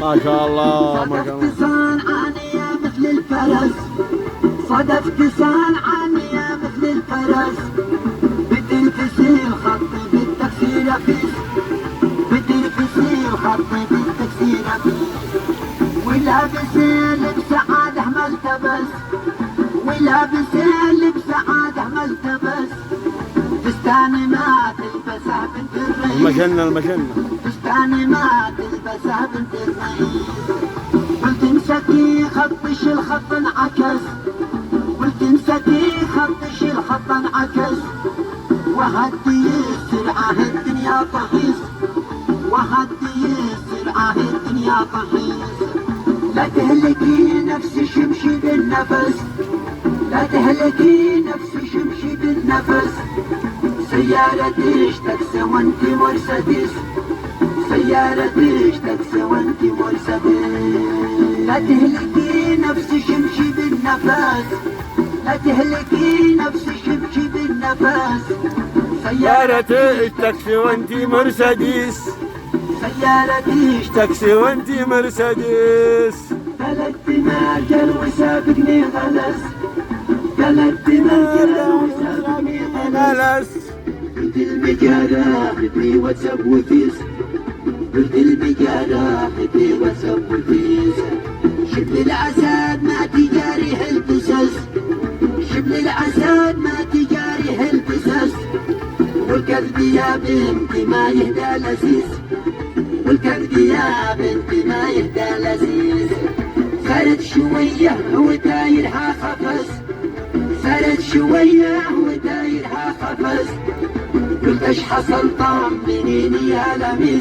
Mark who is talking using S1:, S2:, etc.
S1: ما شاء الله ما شاء الله.
S2: صدفت صنعانية مثل الفرس، صدفت صنعانية مثل الفرس، بدي تسير خطي بالتكسير فيس، بدي تسير خطي بالتكسير فيس، ولابس لبس عاده ملتبس، ولابس لبس عاده ملتبس، فستاني ما تلبسها بنت الرئيس،
S1: المجنة
S2: فستاني ما تلبسها بنت الرئيس، قلت امسكي خطش الخط انعكس، قلت امسكي خطش الخط انعكس، وهدي السرعة الدنيا طحيس، وهدي السرعة الدنيا طحيس، لا تهلكي نفسي شمشي بالنفس، لا تهلكي نفسي شمشي بالنفس، سيارتي تكسى وانت مرسيدس، سيارتي تكسى وانت مرسيدس، لا تهلكي نفسي شمشي بالنفس، لا تهلكي نفسي شمشي بالنفس،
S1: سيارتي تاكسي وانتي مرسيدس،
S2: سيارتي
S1: تاكسي وانتي مرسيدس.
S2: ثلاث مرجل وسابقني غلس، ثلاث مرجل وسابقني غلس، قلت المجارة خذني واتساب وفيس، قلت المجارة خذني واتساب وفيس، شبل العساد ما تجاري هالبسس، شبل العساد ما تجاري هالبسس، والكذب يا بنتي ما يهدى لذيذ، والكذب يا بنتي ما يهدى لذيذ، صارت شوية ودايرها خفز، صارت شوية ودايرها خفز، قلت ايش حصل طمنيني يا لميس.